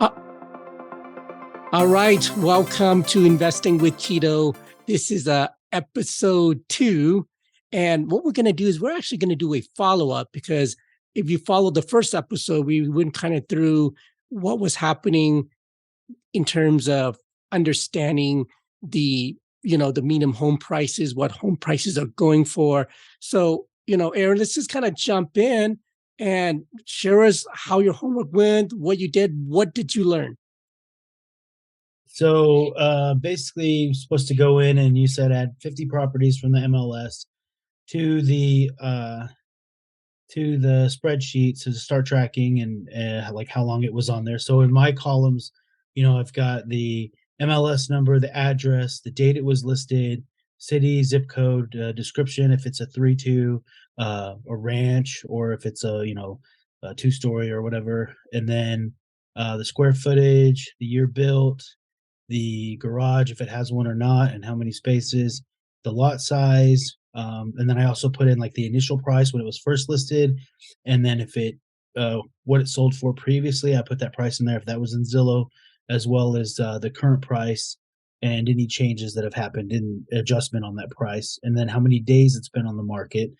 Uh, all right, welcome to Investing with Quito. This is episode 2, and what we're going to do is we're actually going to do a follow-up, because if you followed the first episode, we went kind of through what was happening in terms of understanding the medium home prices, what home prices are going for. So, Aaron, let's just kind of jump in and share us how your homework went, what you did, what did you learn? So basically, you're supposed to go in and you said add 50 properties from the MLS to the spreadsheet to start tracking and like how long it was on there. So in my columns, I've got the MLS number, the address, the date it was listed, city, zip code, description, if it's a 3-2, a ranch, or if it's a 2-story or whatever, and then the square footage, the year built, the garage, if it has one or not, and how many spaces, the lot size. And then I also put in like the initial price when it was first listed. And then if it, what it sold for previously, I put that price in there if that was in Zillow, as well as the current price and any changes that have happened in adjustment on that price. And then how many days it's been on the market.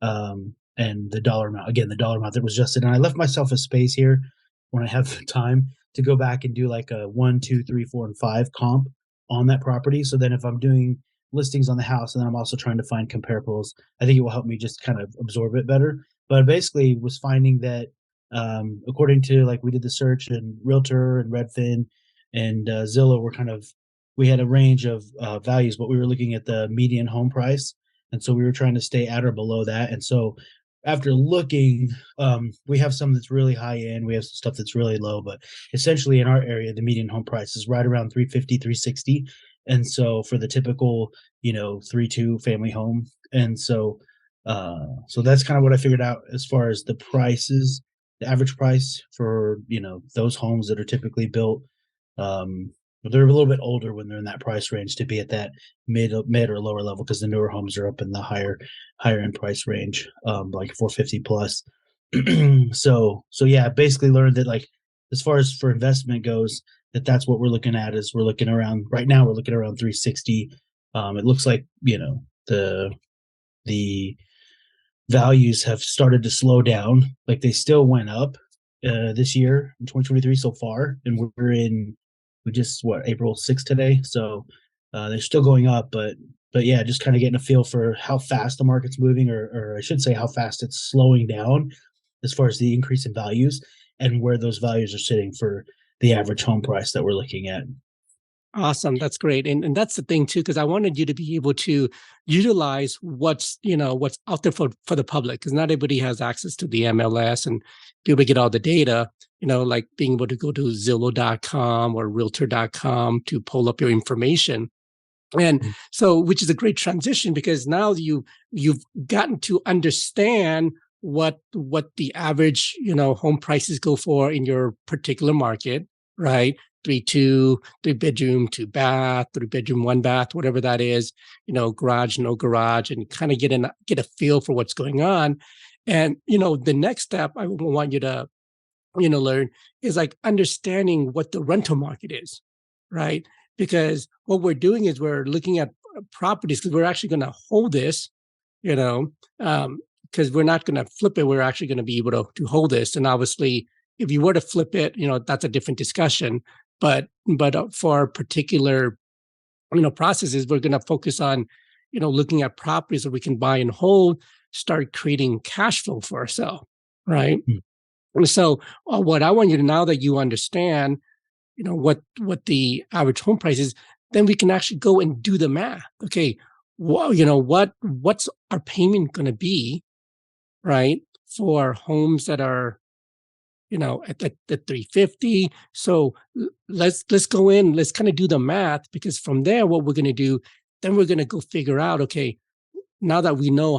And the dollar amount, again, the dollar amount that was adjusted. And I left myself a space here when I have the time to go back and do like a 1, 2, 3, 4, and 5 comp on that property. So then if I'm doing listings on the house and then I'm also trying to find comparables, I think it will help me just kind of absorb it better. But I basically was finding that according to, like, we did the search and Realtor and Redfin and Zillow, we had a range of values, but we were looking at the median home price. And so we were trying to stay at or below that. And so after looking, we have some that's really high end, we have some stuff that's really low, but essentially in our area, the median home price is right around 350, 360. And so for the typical, 3-2 family home. And so that's kind of what I figured out as far as the prices, the average price for, those homes that are typically built. But they're a little bit older when they're in that price range to be at that mid or lower level, because the newer homes are up in the higher end price range, like 450 plus. So yeah, I basically learned that, like, as far as for investment goes, that's what we're looking at. Is we're looking around right now. We're looking around 360. It looks like the values have started to slow down. Like, they still went up this year in 2023 so far, and we just April 6th today. So they're still going up, but yeah, just kind of getting a feel for how fast the market's moving, or I should say how fast it's slowing down as far as the increase in values and where those values are sitting for the average home price that we're looking at. Awesome. That's great. And that's the thing too, because I wanted you to be able to utilize what's out there for the public, because not everybody has access to the MLS and be able to get all the data, like being able to go to Zillow.com or Realtor.com to pull up your information. And so, which is a great transition, because now you've gotten to understand what the average, home prices go for in your particular market, right? 3-2, 3-bedroom, 2-bath, 3-bedroom, 1-bath, whatever that is, garage, no garage, and kind of get a feel for what's going on. And, the next step I want you to, learn is like understanding what the rental market is, right? Because what we're doing is we're looking at properties, because we're actually going to hold this, because we're not going to flip it. We're actually going to be able to hold this. And obviously, if you were to flip it, that's a different discussion. But for particular, processes, we're going to focus on, looking at properties that we can buy and hold, start creating cash flow for ourselves, right? And so what I want you to, now that you understand, what the average home price is, then we can actually go and do the math. Okay, well, what's our payment going to be, right, for homes that are, at the 350. So let's go in, let's kind of do the math, because from there, what we're going to do, then we're going to go figure out, okay, now that we know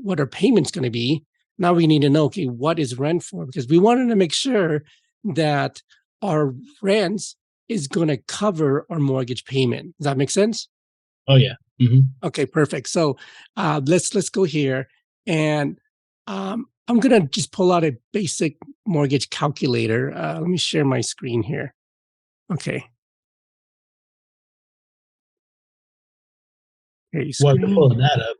what our payment's going to be, now we need to know, okay, what is rent for? Because we wanted to make sure that our rents is going to cover our mortgage payment. Does that make sense? Oh yeah. Mm-hmm. Okay, perfect. So let's go here, and I'm gonna just pull out a basic mortgage calculator. Let me share my screen here. Okay. Okay, While you're screen. pulling that up,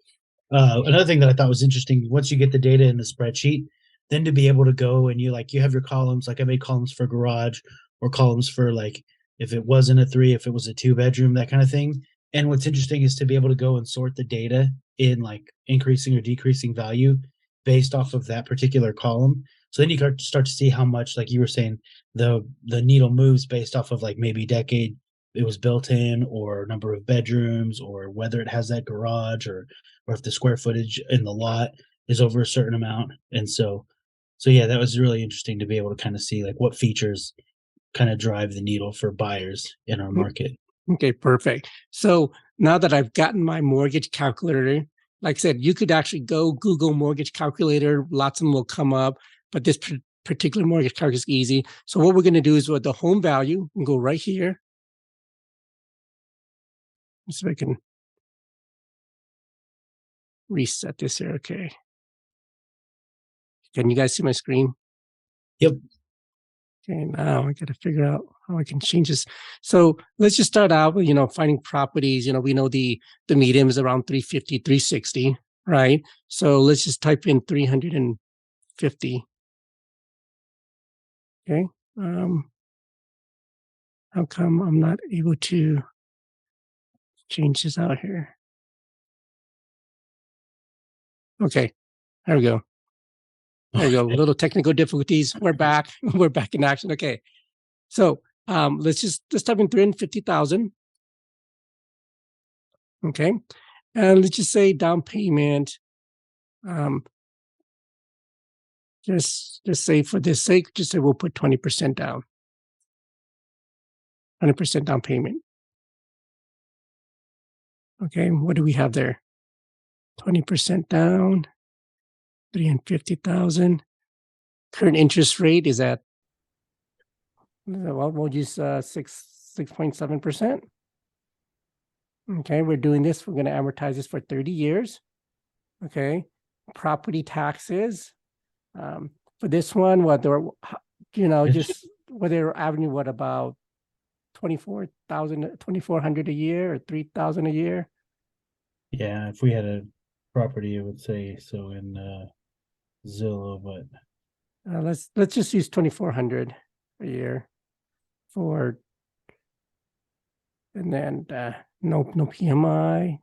another thing that I thought was interesting, once you get the data in the spreadsheet, then to be able to go and you have your columns, like I made columns for garage or columns for like if it wasn't a three, if it was a two bedroom, that kind of thing. And what's interesting is to be able to go and sort the data in like increasing or decreasing value based off of that particular column. So then you start to see how much, like you were saying, the needle moves based off of like maybe decade it was built in, or number of bedrooms, or whether it has that garage, or if the square footage in the lot is over a certain amount. And so yeah, that was really interesting to be able to kind of see like what features kind of drive the needle for buyers in our market. Okay, perfect. So now that I've gotten my mortgage calculator, like I said, you could actually go Google mortgage calculator. Lots of them will come up, but this particular mortgage calculator is easy. So what we're going to do is with the home value, and go right here. Let's see if I can reset this here. Okay. Can you guys see my screen? Yep. Okay, now I got to figure out how I can change this. So let's just start out with, finding properties. We know the median is around 350, 360, right? So let's just type in 350. Okay. How come I'm not able to change this out here? Okay, there we go. There you go. Little technical difficulties. We're back. We're back in action. Okay. So let's type in 350,000. Okay. And let's just say down payment. Just say for this sake, just say we'll put 20% down. 20% down payment. Okay. What do we have there? 20% down. 350,000. Current interest rate is at, well, we'll use 6.7%. Okay, we're doing this. We're going to amortize this for 30 years. Okay, property taxes. For this one, what they're, just whether avenue, what about 2,400 a year or 3,000 a year? Yeah, if we had a property, it would say so in Zillow, but Let's just use 2,400 a year for, and then no PMI,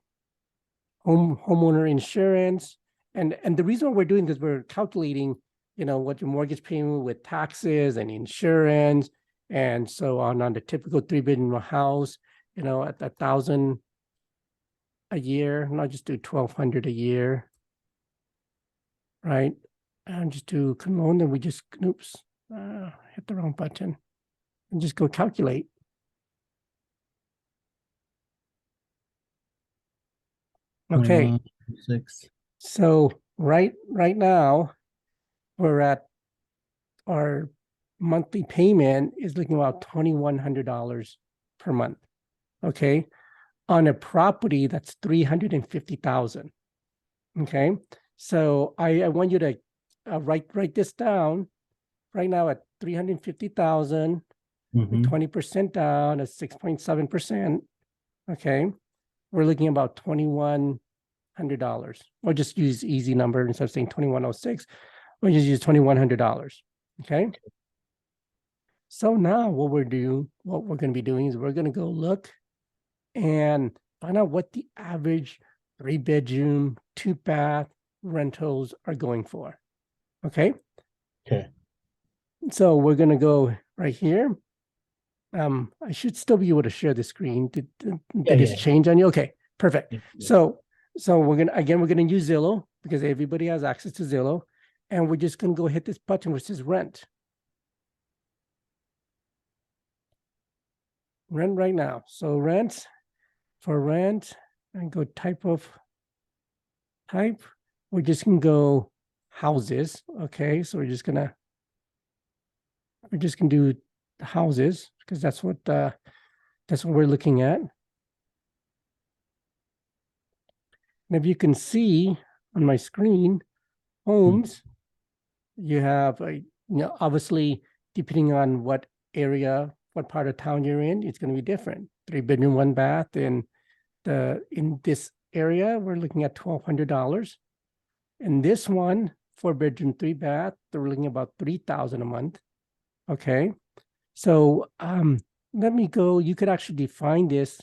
homeowner insurance, and the reason why we're doing this, we're calculating, what your mortgage payment with taxes and insurance and so on the typical 3-bedroom house, at 1,000 a year, not just do 1,200 a year, right? And just do command, and we just hit the wrong button, and just go calculate. Okay. 6. So right now, we're at our monthly payment is looking about $2,100 per month. Okay. On a property that's 350,000. Okay. So I want you to write this down right now at 350,000 with 20% down at 6.7%. Okay. We're looking at about $2,100. Or just use easy number instead of saying 2,106. We'll just use $2,100. Okay. So now what we're going to be doing is we're going to go look and find out what the average 3-bedroom, 2-bath rentals are going for. Okay. Okay. So we're going to go right here. I should still be able to share the screen. Did this change on you? Okay, perfect. Yeah. So we're gonna use Zillow because everybody has access to Zillow, and we're just gonna go hit this button which says rent. Rent right now. So rent, and go type. We're just gonna go houses. Okay, so we're just gonna do houses because that's what we're looking at. And if you can see on my screen, homes, you have obviously, depending on what area, what part of town you're in, it's going to be different. 3-bedroom, 1 bath, and in this area, we're looking at $1,200. And this one, 4-bedroom, 3-bath, they're looking at about $3,000 a month. Okay, so let me go. You could actually define this.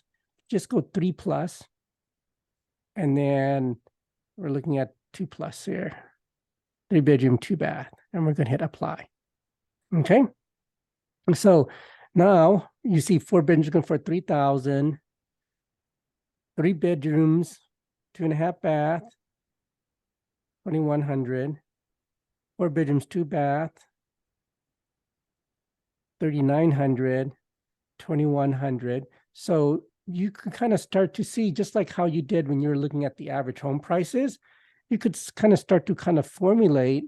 Just go 3+, and then we're looking at 2+ here. 3-bedroom, 2-bath, and we're going to hit apply. Okay, so now you see 4 bedrooms going for 3,000, 3 bedrooms, 2.5 bath, 2,100, 4 bedrooms, 2-bath, 3,900, 2,100. So you can kind of start to see, just like how you did when you were looking at the average home prices, you could kind of start to kind of formulate,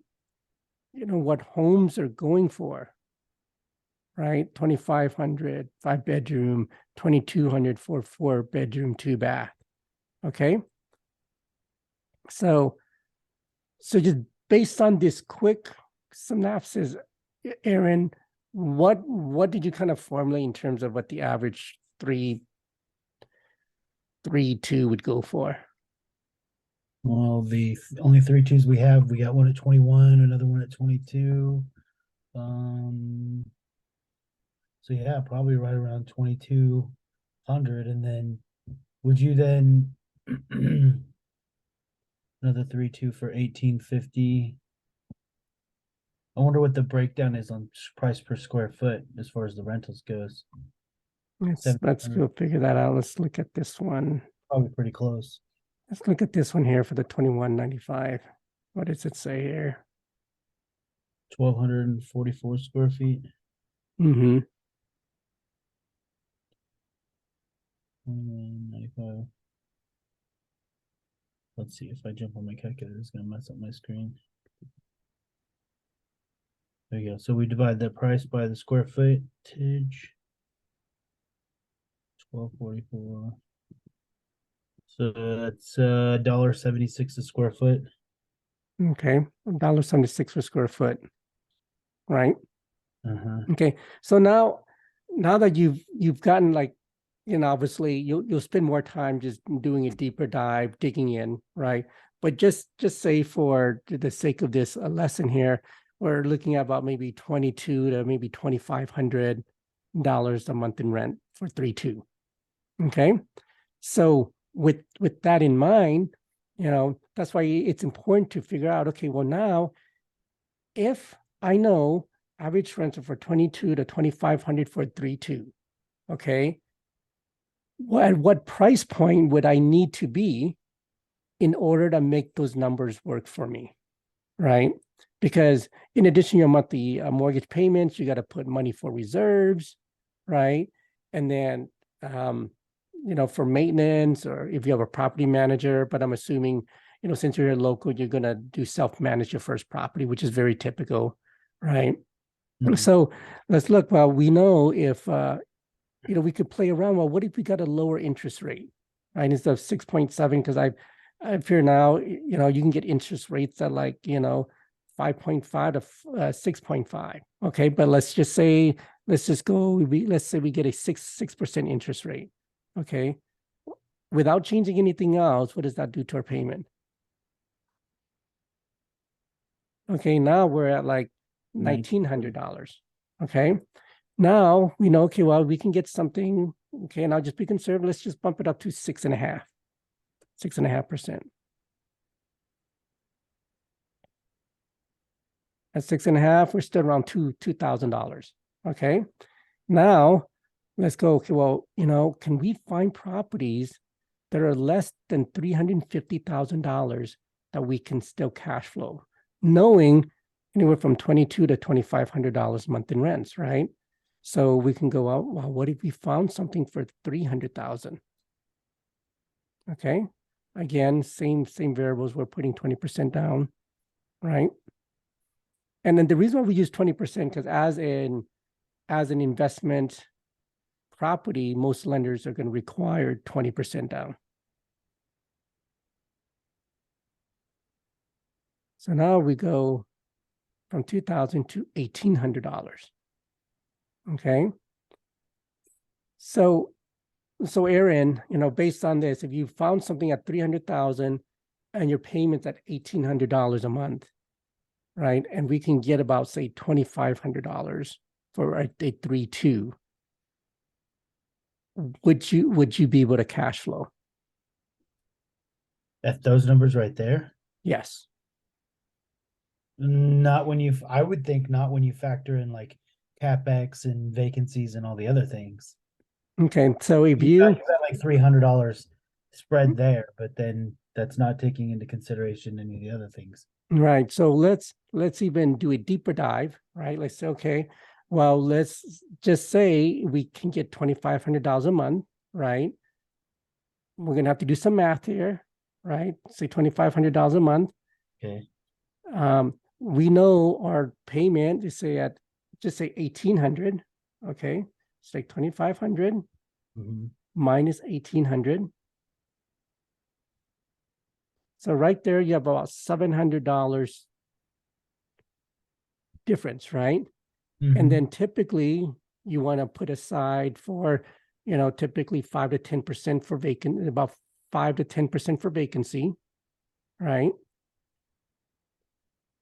what homes are going for, right? 2,500, 5-bedroom, 2,200 for 4-bedroom, 2-bath. Okay. So just based on this quick synopsis, Aaron, what did you kind of formulate in terms of what the average 3-2 would go for? Well, the only 3-2s we have, we got one at 21, another one at 22. So yeah, probably right around 2,200. And then would you then another 3-2 for 1,850? I wonder what the breakdown is on price per square foot as far as the rentals goes. Let's go figure that out. Let's look at this one. Probably pretty close. Let's look at this one here for the 2,195. What does it say here? 1,244 square feet. Mm-hmm. 95. Let's see, if I jump on my calculator, it's gonna mess up my screen. There you go. So we divide the price by the square footage. 1,244. So that's $1.76 a square foot. Okay, $1.76 per square foot, right? Uh-huh. Okay, so now that you've gotten, like, obviously you'll spend more time just doing a deeper dive, digging in, right? But just say, for the sake of this lesson here, we're looking at about maybe $2,200 to maybe $2,500 a month in rent for 3-2. Okay, so with that in mind, that's why it's important to figure out, okay, well, now if I know average rents are for $2,200 to $2,500 for 3-2, okay, at what price point would I need to be in order to make those numbers work for me, right? Because in addition to your monthly mortgage payments, you got to put money for reserves, right? And then for maintenance, or if you have a property manager. But I'm assuming, since you're local, you're going to do self-manage your first property, which is very typical, right? Mm-hmm. So let's look. Well, we know if, we could play around. Well, what if we got a lower interest rate, right? Instead of 6.7, because I fear now, you can get interest rates at 5.5 to 6.5. Okay, but let's just say we get a 6% interest rate. Okay, without changing anything else, what does that do to our payment? Okay, now we're at $1,900. Okay, now we know, okay, well, we can get something. Okay, and I'll just be conservative. Let's just bump it up to 6.5%. At 6.5, we're still around $2,000. Okay, now let's go. Okay, well, can we find properties that are less than $350,000 that we can still cash flow, knowing anywhere from $2,200 to $2,500 a month in rents, right? So we can go out. Well, what if we found something for $300,000? Okay, again, same variables. We're putting 20% down, right? And then the reason why we use 20%, because as an investment property, most lenders are going to require 20% down. So now we go from $2,000 to $1,800. Okay. So Aaron, based on this, if you found something at 300,000 and your payment's at $1,800 a month, right? And we can get about, say, $2,500 for a 3.2. Would you be able to cash flow? At those numbers right there? Yes. Not when you, I would think not when you factor in like CapEx and vacancies and all the other things. Okay. So if You you, got like $300 spread there, but then that's not taking into consideration any of the other things. right. So let's even do a deeper dive, right? Let's say, okay, well, let's just say we can get $2,500 a month, right? We're gonna have to do some math here, right? Say $2,500 a month. Okay. We know our payment is say at just say 1,800. Okay, say 2,500 minus 1,800. So right there, you have about $700 difference, right? And then typically you want to put aside for, typically 5 to 10% for vacant, about 5 to 10% for vacancy, right?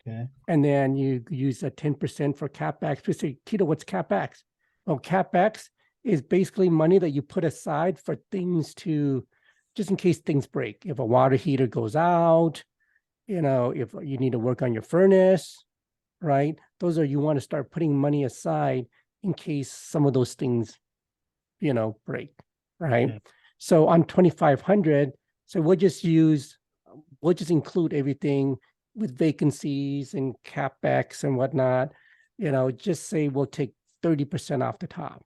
Okay. And then you use a 10% for CapEx. We say, Quito, what's CapEx? Well, CapEx is basically money that you put aside for things to, just in case things break. If a water heater goes out, if you need to work on your furnace, right? Those are, you want to start putting money aside in case some of those things, break, right? Okay. So on 2,500, so we'll just include everything with vacancies and CapEx and whatnot, just say we'll take 30% off the top.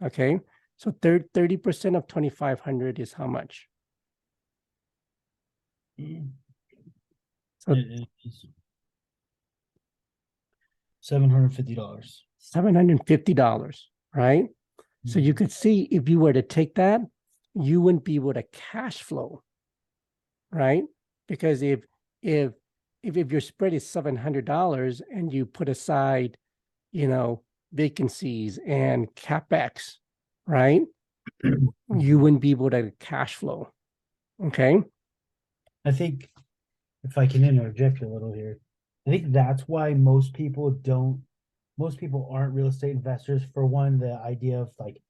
Okay. So 30% of 2,500 is how much? So It is $750. $750, right? So you could see if you were to take that, you wouldn't be able to cash flow, right? Because if your spread is $700 and you put aside, vacancies and CapEx, right? You wouldn't be able to cash flow. Okay. I think if I can interject a little here, I think that's why most people aren't real estate investors. For one, the idea of like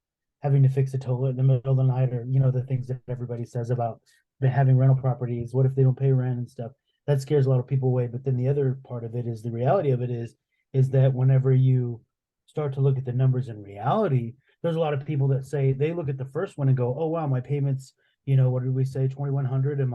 having to fix a toilet in the middle of the night, or the things that everybody says about having rental properties. What if they don't pay rent and stuff? That scares a lot of people away. But then the other part of it is the reality of it is that whenever you start to look at the numbers in reality, there's a lot of people that say they look at the first one and go, oh wow, my payments, what did we say, 2,100, and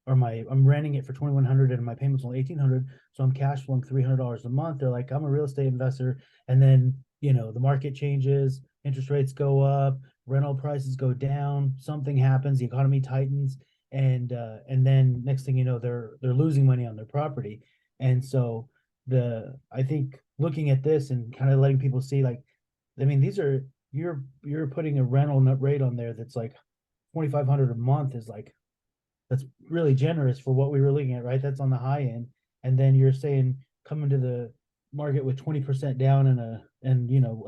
I'm renting it for 2,100 and my payment's only 1,800, so I'm cash flowing $300 a month. They're like, I'm a real estate investor, and then the market changes, interest rates go up, rental prices go down, something happens, the economy tightens, and then next thing you know, they're losing money on their property. And so I think looking at this and kind of letting people see, like, I mean, these are you're putting a rental rate on there that's like 2,500 a month, is like, that's really generous for what we were looking at, right? That's on the high end. And then you're saying coming to the market with 20% down and a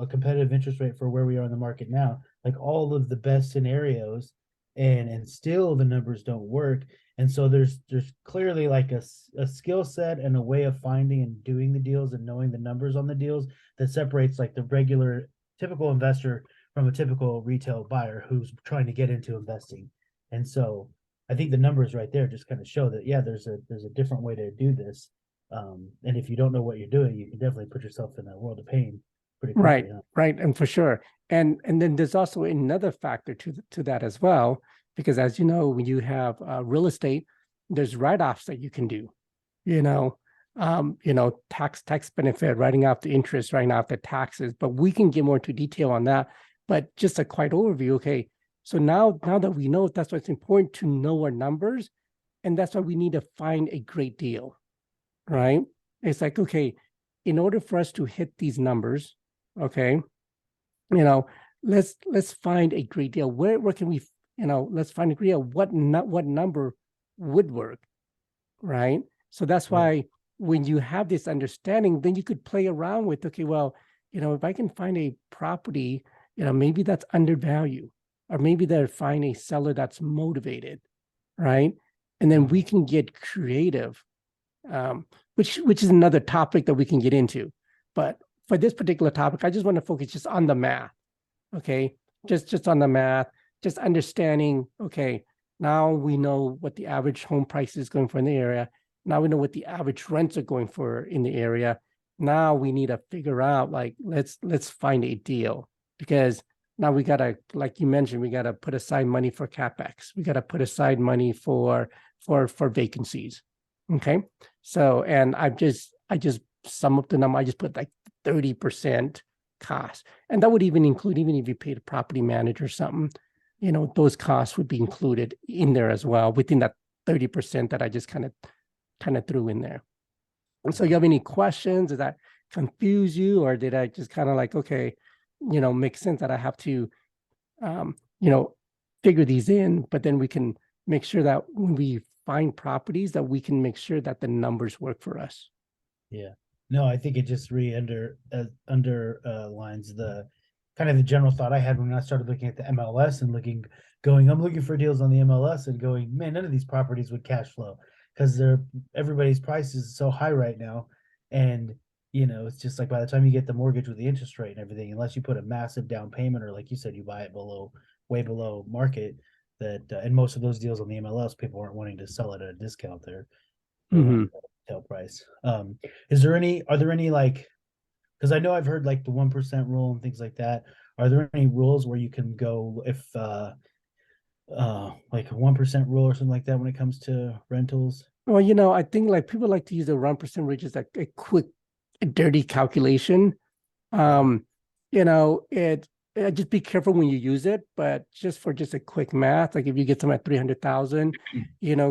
competitive interest rate for where we are in the market now, like all of the best scenarios, and still the numbers don't work. And so there's clearly like a skill set and a way of finding and doing the deals and knowing the numbers on the deals that separates like the regular typical investor from a typical retail buyer who's trying to get into investing. And so I think the numbers right there just kind of show that, yeah, there's a different way to do this. And if you don't know what you're doing, you can definitely put yourself in a world of pain pretty quickly. Right, huh? right, and for sure. And then there's also another factor to that as well, because as you know, when you have real estate, there's write-offs that you can do. Tax benefit, writing off the interest, writing off the taxes. But we can get more into detail on that. But just a quick overview. Okay, so now that we know, that's why it's important to know our numbers, and that's why we need to find a great deal, right? It's like, okay, in order for us to hit these numbers, okay, let's find a great deal. Where can we, let's find a great deal. What number would work, right? So that's why when you have this understanding, then you could play around with, okay, well, if I can find a property, maybe that's undervalued, or maybe they're find a seller that's motivated, right? And then we can get creative, which is another topic that we can get into. But for this particular topic, I just want to focus just on the math. Okay, just on the math, just understanding, okay, now we know what the average home price is going for in the area. Now we know what the average rents are going for in the area. Now we need to figure out, like, let's find a deal, because now we gotta, like you mentioned, we gotta put aside money for CapEx. We gotta put aside money for vacancies. Okay, so, and I just sum up the number. I just put like 30% cost, and that would even include, even if you paid a property manager or something, those costs would be included in there as well, within that 30% that I just kind of threw in there. And so, you have any questions? Does that confuse you, or did I just kind of like, okay, make sense that I have to, figure these in, but then we can make sure that when we find properties, that we can make sure that the numbers work for us. Yeah. No, I think it just underlines the kind of the general thought I had when I started looking at the MLS and I'm looking for deals on the MLS and going, man, none of these properties would cash flow, because everybody's price is so high right now. And it's just like, by the time you get the mortgage with the interest rate and everything, unless you put a massive down payment, or like you said, you buy it way below market, that and most of those deals on the MLS, people aren't wanting to sell it at a discount there. Retail price. Are there any, like, because I know I've heard like the 1% rule and things like that. Are there any rules where you can go if like a 1% rule or something like that when it comes to rentals? Well, I think like people like to use the 1% rate as like a quick, dirty calculation. Just be careful when you use it, but just a quick math, like if you get them at 300,000,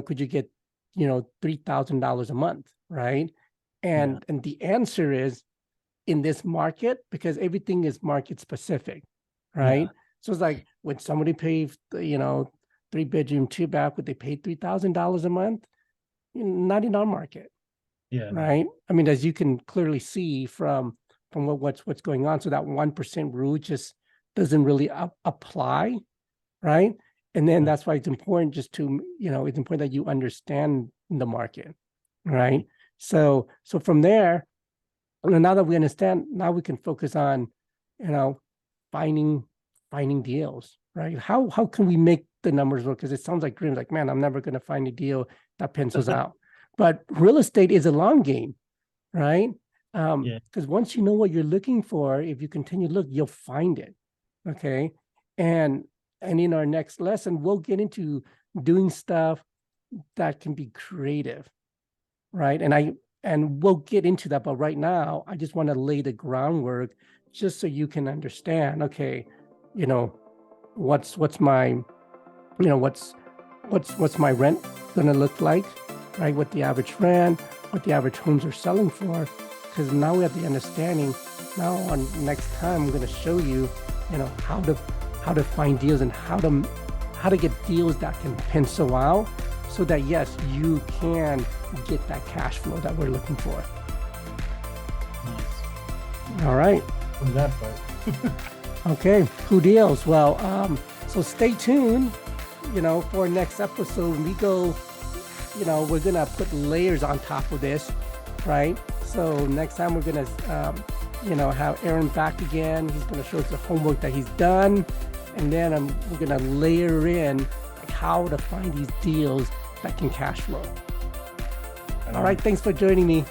could you get, $3,000 a month, right? And the answer is, in this market, because everything is market specific, right? So it's like, when somebody pays, 3-bedroom, 2-bath, would they pay $3,000 a month? Not in our market. Yeah. Right. I mean, as you can clearly see from what's going on. So that 1% rule just doesn't really apply. Right. And then that's why it's important just to, it's important that you understand the market. Right. So from there, now that we understand, now we can focus on, finding deals. Right. How can we make the numbers work? Because it sounds like dreams, like, man, I'm never going to find a deal that pencils out. But real estate is a long game, right? Because once you know what you're looking for, if you continue to look, you'll find it. Okay. And in our next lesson, we'll get into doing stuff that can be creative, right? And we'll get into that. But right now, I just want to lay the groundwork just so you can understand, okay, what's my rent gonna look like, right? What the average rent, what the average homes are selling for, because now we have the understanding. Now on next time, I'm going to show you, how to find deals and how to get deals that can pencil out, so that yes, you can get that cash flow that we're looking for. Nice. All right. From that part. Okay, cool deals. Well, so stay tuned, for next episode. We go, we're going to put layers on top of this, right? So next time we're going to, have Aaron back again. He's going to show us the homework that he's done. And then we're going to layer in like how to find these deals that can cash flow. All right. Thanks for joining me.